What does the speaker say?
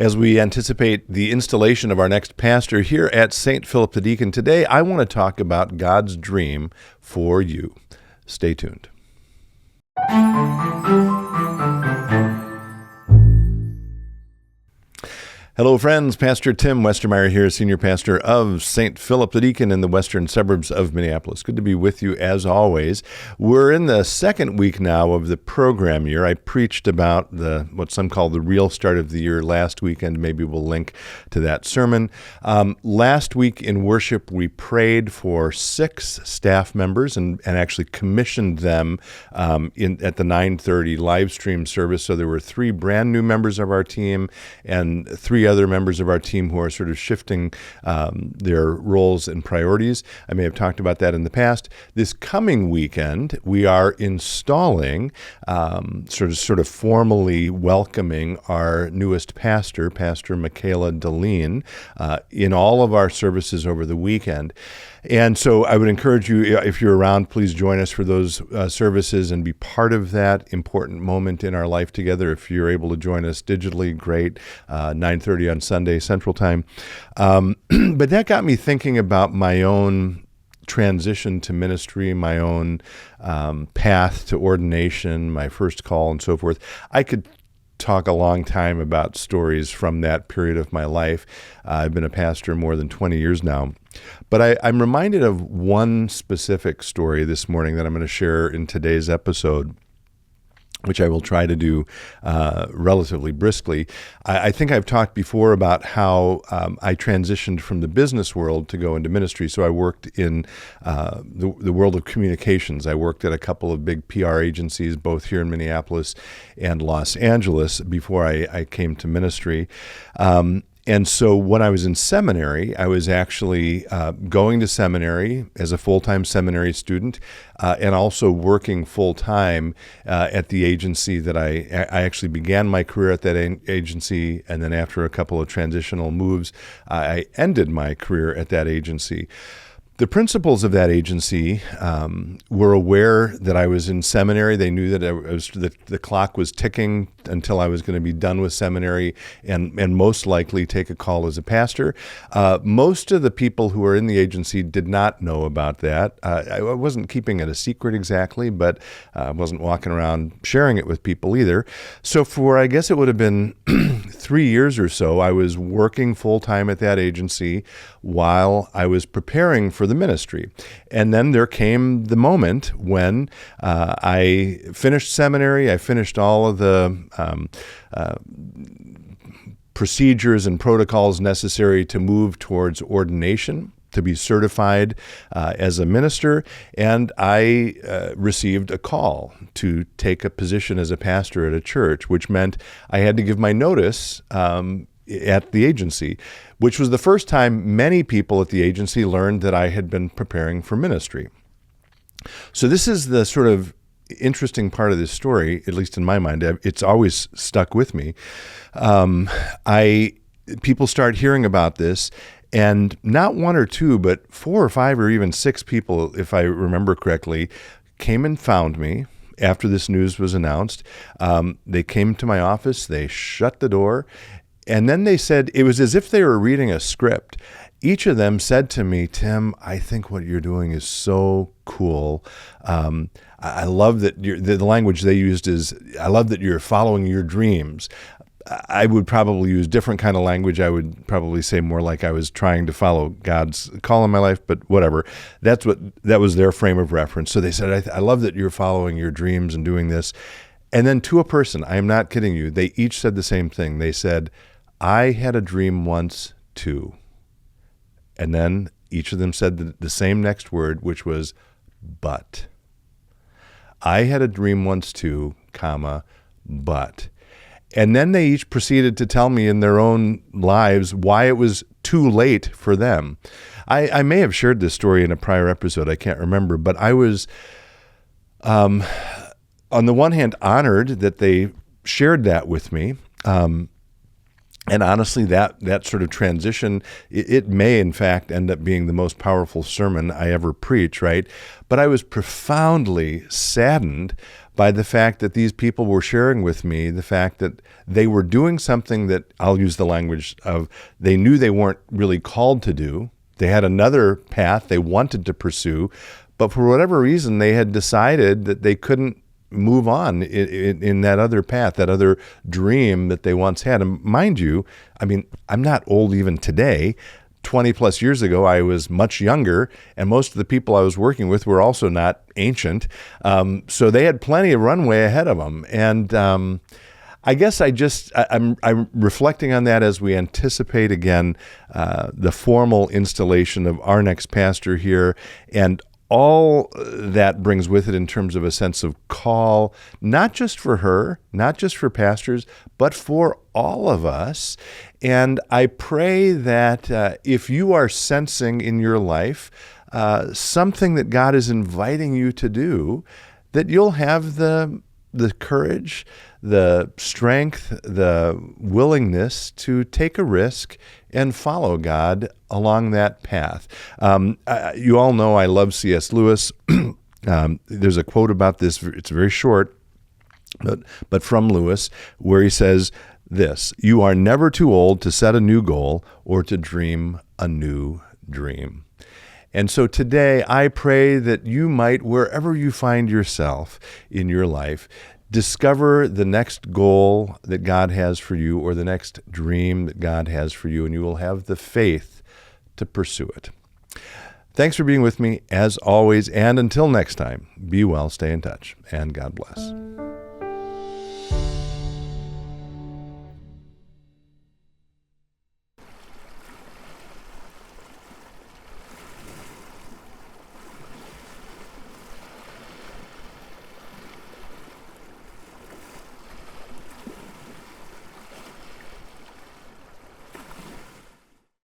As we anticipate the installation of our next pastor here at St. Philip the Deacon, today I want to talk about God's dream for you. Stay tuned. Hello, friends. Pastor Tim Westermeyer here, Senior Pastor of St. Philip the Deacon in the western suburbs of Minneapolis. Good to be with you as always. We're in the second week now of the program year. I preached about what some call the real start of the year last weekend. Maybe we'll link to that sermon. Last week in worship, we prayed for 6 staff members and actually commissioned them at the 9:30 live stream service. So there were 3 brand new members of our team and 3 other members of our team who are sort of shifting their roles and priorities. I may have talked about that in the past. This coming weekend, we are installing, sort of formally welcoming our newest pastor, Pastor Makayla Dahleen, in all of our services over the weekend. And so I would encourage you, if you're around, please join us for those services and be part of that important moment in our life together. If you're able to join us digitally, great, 9:30 on Sunday Central Time. But that got me thinking about my own transition to ministry, my own path to ordination, my first call, and so forth. I could talk a long time about stories from that period of my life. I've been a pastor more than 20 years now. But I'm reminded of one specific story this morning that I'm going to share in today's episode, which I will try to do relatively briskly. I think I've talked before about how I transitioned from the business world to go into ministry. So I worked in the world of communications. I worked at a couple of big PR agencies, both here in Minneapolis and Los Angeles, before I came to ministry. And so when I was in seminary, I was actually going to seminary as a full-time seminary student and also working full-time at the agency that I actually began my career at that agency, and then after a couple of transitional moves, I ended my career at that agency. The principals of that agency were aware that I was in seminary. They knew that the clock was ticking until I was going to be done with seminary and most likely take a call as a pastor. Most of the people who were in the agency did not know about that. I wasn't keeping it a secret exactly, but I wasn't walking around sharing it with people either. So for, I guess it would have been 3 years or so, I was working full-time at that agency while I was preparing for the ministry. And then there came the moment when I finished seminary. I finished all of the procedures and protocols necessary to move towards ordination, to be certified as a minister, and I received a call to take a position as a pastor at a church, which meant I had to give my notice at the agency, which was the first time many people at the agency learned that I had been preparing for ministry. So this is the sort of interesting part of this story, at least in my mind. It's always stuck with me. People start hearing about this, and not 1 or 2, but 4 or 5 or even 6 people, if I remember correctly, came and found me after this news was announced. They came to my office, they shut the door, and then they said, it was as if they were reading a script. Each of them said to me, "Tim, I think what you're doing is so cool. I love that the language they used is, I love that you're following your dreams." I would probably use different kind of language. I would probably say more like I was trying to follow God's call in my life, but whatever. That was their frame of reference. So they said, I love that you're following your dreams and doing this. And then to a person, I am not kidding you, they each said the same thing. They said, "I had a dream once too." And then each of them said the same next word, which was, "but." I had a dream once too, but. And then they each proceeded to tell me in their own lives why it was too late for them. I may have shared this story in a prior episode, I can't remember, but I was, on the one hand, honored that they shared that with me. And honestly, that sort of transition, it may in fact end up being the most powerful sermon I ever preach, right? But I was profoundly saddened by the fact that these people were sharing with me the fact that they were doing something that, I'll use the language of, they knew they weren't really called to do. They had another path they wanted to pursue, but for whatever reason, they had decided that they couldn't move on in that other path, that other dream that they once had. And mind you, I mean, I'm not old even today. 20 plus years ago, I was much younger, and most of the people I was working with were also not ancient. So they had plenty of runway ahead of them. And I guess I'm reflecting on that as we anticipate again the formal installation of our next pastor here, and all that brings with it in terms of a sense of call, not just for her, not just for pastors, but for all of us. And I pray that if you are sensing in your life something that God is inviting you to do, that you'll have the courage, the strength, the willingness to take a risk and follow God along that path. You all know I love C.S. Lewis. There's a quote about this. It's very short, but from Lewis, where he says this: "You are never too old to set a new goal or to dream a new dream." And so today, I pray that you might, wherever you find yourself in your life, discover the next goal that God has for you or the next dream that God has for you, and you will have the faith to pursue it. Thanks for being with me, as always, and until next time, be well, stay in touch, and God bless.